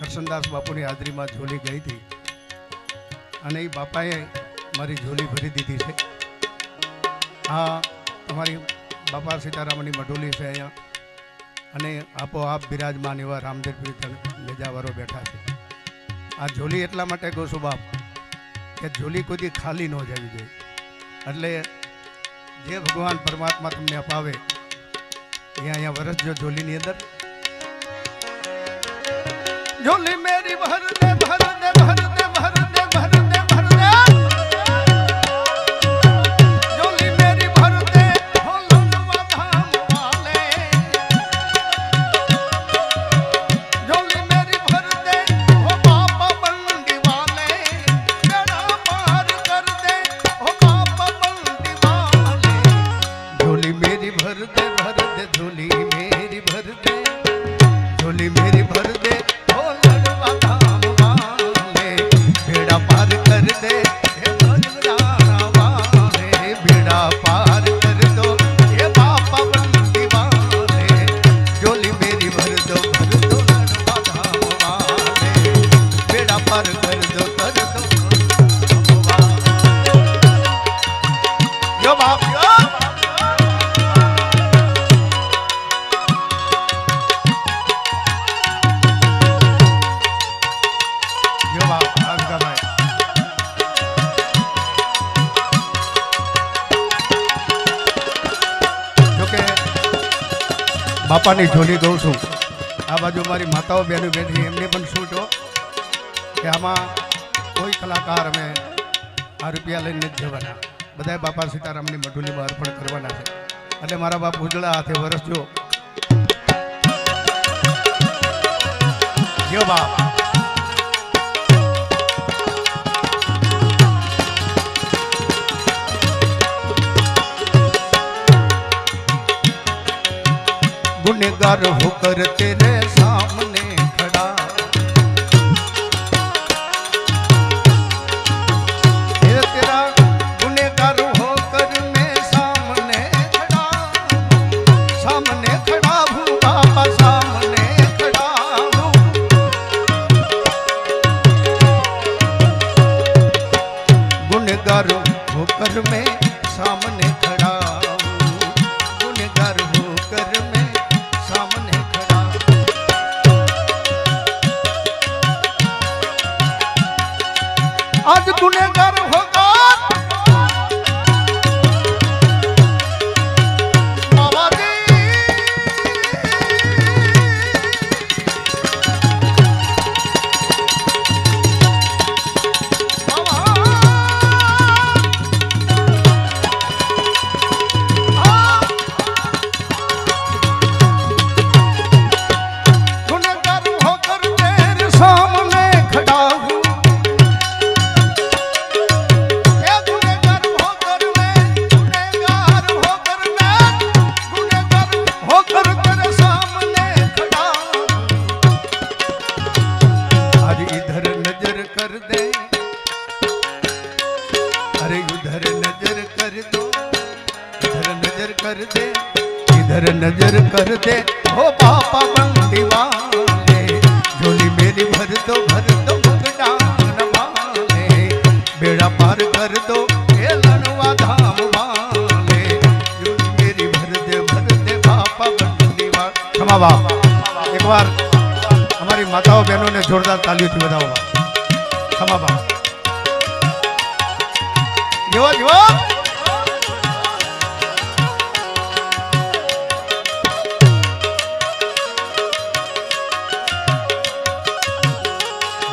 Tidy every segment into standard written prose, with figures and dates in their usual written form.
કરશનદાસ બાપુની હાજરીમાં ઝોલી ગઈ હતી અને એ બાપાએ મારી ઝોલી ભરી દીધી છે. આ તમારી બાપા સીતારામની મઢોલી છે અહીંયા અને આપોઆપ બિરાજમાન એવા રામદેવ પ્રીતમ લેજાવાળો બેઠા છે. આ ઝોલી એટલા માટે કહું છું બાપ કે ઝોલી કોઈ દી ખાલી ન જવી જોઈએ. એટલે જે ભગવાન પરમાત્મા તમને અપાવે અહીંયા વરસજો ઝોલીની અંદર. ઝોલી મેરી ભર દે ભર દે ભર દે ભર દે ભર દે ભર દે ઝોલી મેરી ભર દે હો લંગવા ધામ વાલે ઝોલી મેરી ભર દે હો બાપા બંડી વાલે બેડા પાર કર દે હો બાપા બંડી વાલે ઝોલી મેરી ભર દે ઝોલી મેરી ભર દે ઝોલી મેરી ભર દે બાપાની ઝોલી ગઉં છું. આ બાજુ મારી માતાઓ બહેનો બેઠી એમને પણ શું છો કે આમાં કોઈ કલાકાર અમે આ રૂપિયા લઈને જ જવાના, બધા બાપા સીતારામની મઢુલીમાં અર્પણ કરવાના છે. એટલે મારા બાપ ઉજળા હાથે વરસજો. જો બાપ गुनहगार होकर तेरे सामने खड़ा तेरा गुनहगार होकर मैं सामने खड़ा हूँ बाबा सामने खड़ा हूँ. गुनहगार होकर मैं सामने खड़ा गुनहगार होकर मैं आज गुनहगार होगा बाबा जी गुनहगार होकर तेरे सामने खड़ा हूँ इधर नजर कर दे हो पापा बंदी वाले झोली मेरी भर दो भगदान वाले बेड़ा पार कर दो लनवा धाम वाले झोली मेरी भर दे पापा बंदी वाले. क्षमा बाप एक बार हमारी माताओं बहनों ने जोरदार तालियों से बधाओ. क्षमा बाप जीवा जीवा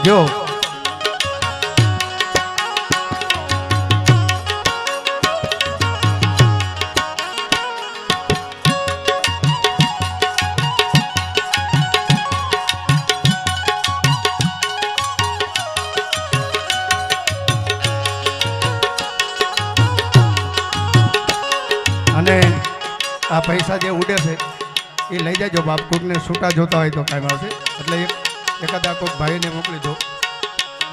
जो અને આ પૈસા જે ઉડે છે એ લઈ જાજો બાપ. કોકને છૂટા જોતા હોય તો કામ આવશે. એટલે એકાદા કોઈક ભાઈને મોકલી દો.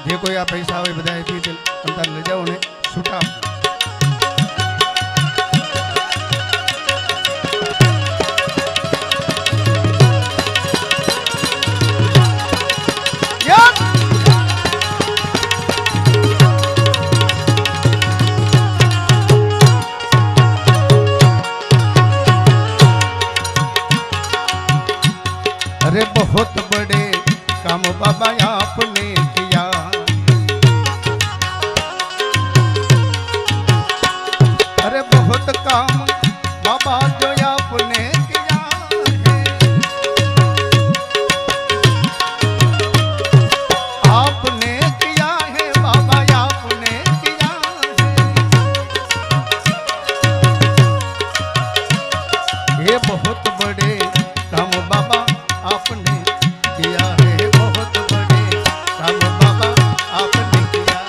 જે કોઈ આ પૈસા હોય બધા અહીંથી અંતર લઈ જાઓ ને છૂટા. काम बाबा आपने किया। अरे बहुत काम बाबा जो आपने किया है, आपने किया है बाबा आपने किया है। ये बहुत बड़े काम बाबा आपने किया है, बहुत बड़े काम बाबा आपने किया।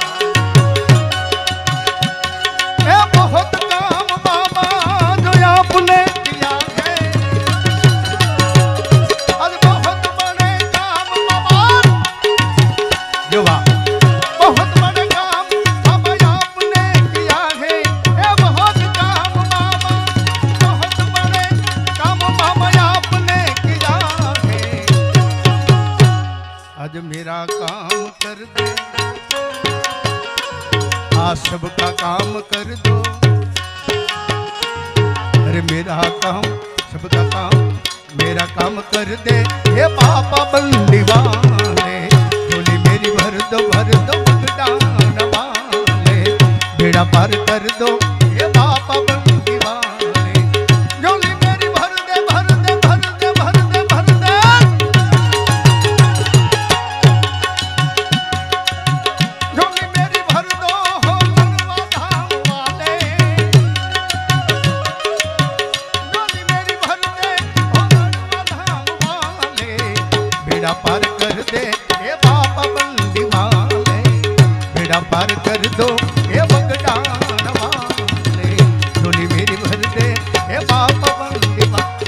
ये बहुत काम बाबा जो आपने किया है, अरे बहुत बड़े काम बाबा जो बहुत बड़े काम बाबा आपने किया है। ये बहुत काम बाबा, बहुत बड़े काम बाबा आपने किया है। आज मेरा काम कर दे, आज सबका काम कर दो। अरे मेरा काम सबका काम, मेरा काम कर दे ये बाबा बंदी वाले। झोली मेरी भर दो भगदान वाले, बेड़ा पार कर दो ये बाबा बंदी वाले। झोली मेरी भर दे भर दे भर दे भर दे भर दे, झोली मेरी भर दो हो गढ़वा धाम वाले। झोली मेरी भर दे हो गढ़वा धाम वाले, बेड़ा पार कर दे ये बाबा बंदी वाले। बेड़ा पार कर दो ये बगडान वाले, झोली मेरी भर दे ये बाबा बंदी वाले।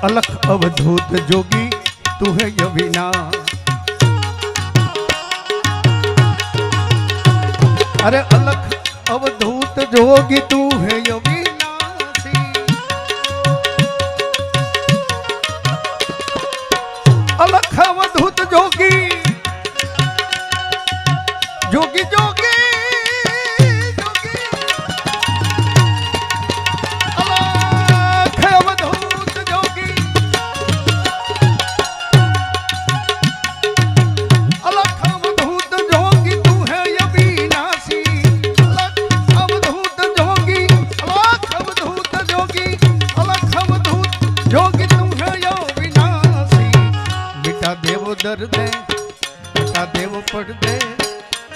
अलख अवधूत जोगी तू है यविना। अरे अलख अवधूत जोगी तू है यविनासी। अलख अवधूत जोगी जोगी जोगी दर्द मिटा देव पड़ दे,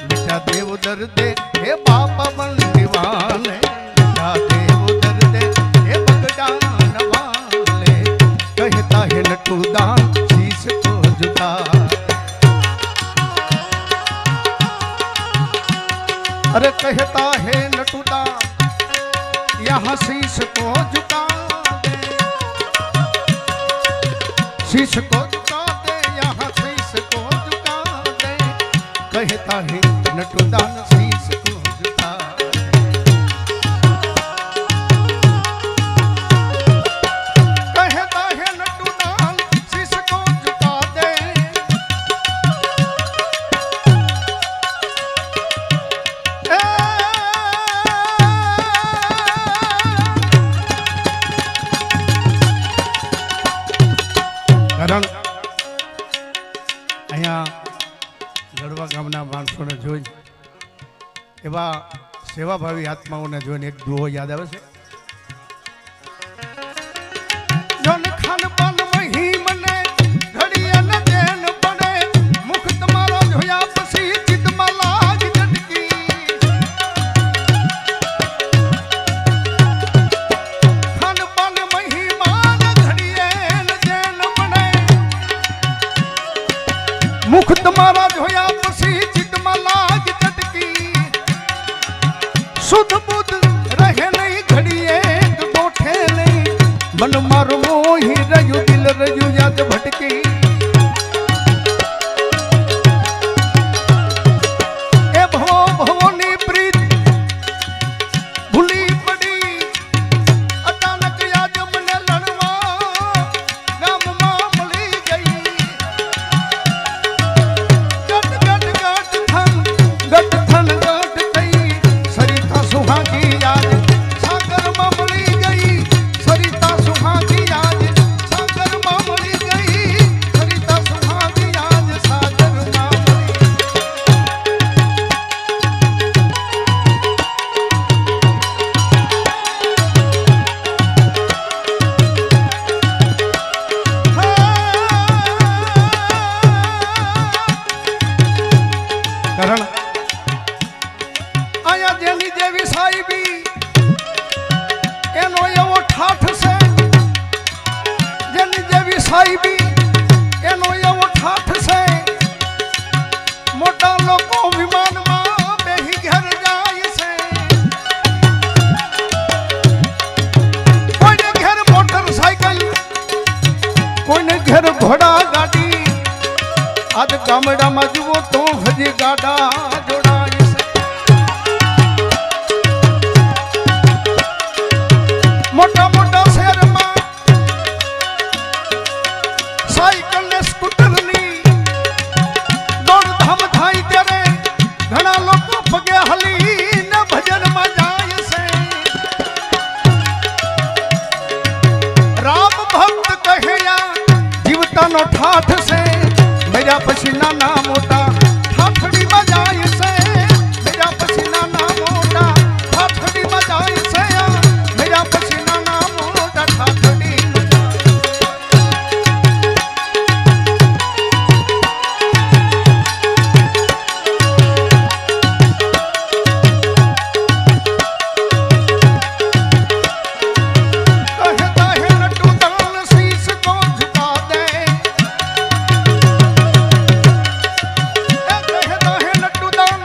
मिटा देव दर्द हे बाबा बंदी वाले। मिटा देव दर्द हे बगडान वाले, कहता है नटू दान शीश को झुका। अरे कहता है नटू दान यहाँ शीश को झुका दे, शीश को कहता है नटुदान शीश को झुका। कहता है नटुदान शीश को झुका दे। કારણ અહીંયા ગઢવા ગામના માણસોને જોઈ એવા સેવાભાવી આત્માઓને જોઈને એક દુહો યાદ આવે છે. જોન ખાનપાન મહી મને ઘડીએ ન દેન પડે, મુખ તમારો જોયા પછી ચિત્તમાં લાગ ઝટકી. ખાનપાન મહી માન ઘડીએ ન દેન પડે, મુખ તમારા જોયા પછી ચિત્તમાં લાગ ઝટકી. શુદ્ધ બુદ્ધ રહે નહીં ઘડીએ ગોઠે નહીં, મન મારું મોહી રહ્યું દિલ રહ્યું યાદ ભટકી. એ ભવો ભવોની પ્રીત ભૂલી પડી, અચાનક યાદ મને લણવા ગામમાં મળી ગઈ. ગટ ગટ ગટ થન ગટ થન ગટ થઈ, સરિતા સુહાગી યાદ સાગરમાં મળી ગઈ. સરિતા સુહાગી યાદ સાગરમાં મળી ગઈ. સરિતા સુહાગી યાદ સાગરમાં મળી. કરણ આયા જેની જેવી સાહેબી એનો એવો ઠાઠ છે, જેની જેવી સાહેબી એનો એવો ઠાઠ છે. મોટા લોકો વિમાનમાં બેહી ઘેર જાય છે, કોઈને ઘેર મોટરસાયકલ, કોઈને ઘેર ઘોડા ગાડી. આજ ગામડામાં જુઓ તો હજી ગાડા જોડાય છે. મોટા મોટા શહેરમાં સાયકલ ને સ્કૂટરની દોડધામ થાય ત્યારે ઘણા લોકો પગે હલીને ભજનમાં જાય છે. રામ ભક્ત કહ્યા જીવતાનો ઠાઠ છે, મેરા પછી નાના મોટા ઠાઠડીમાં જાય છે. મેરા પછી નાના મોટા ઠાઠડીમાં જાય છે. મેરા પછી નાના મોટા ઠાઠડીમાં જાય. कहता है नटू दान शीश को झुका दे, कहता है नटू दान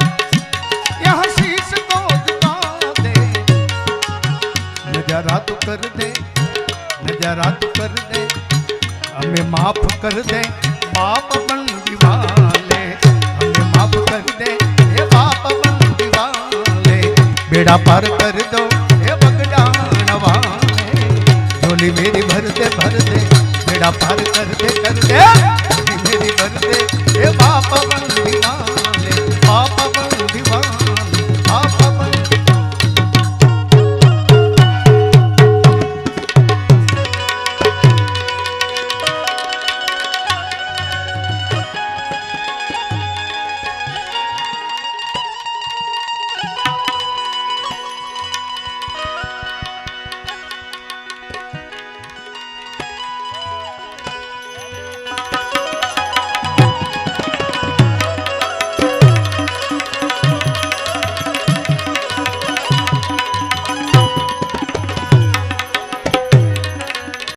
यहाँ शीश को झुका दे. नजारा तो कर दे, नजारा तो कर दे, हमें माफ कर दे बाप बंदी वाले. हमें माफ कर दे हे बाप बंदी वाले. बेड़ा पार कर दो हे बगडान वाले. झोली मेरी भर दे बेड़ा पार कर दे झोली मेरी भर दे.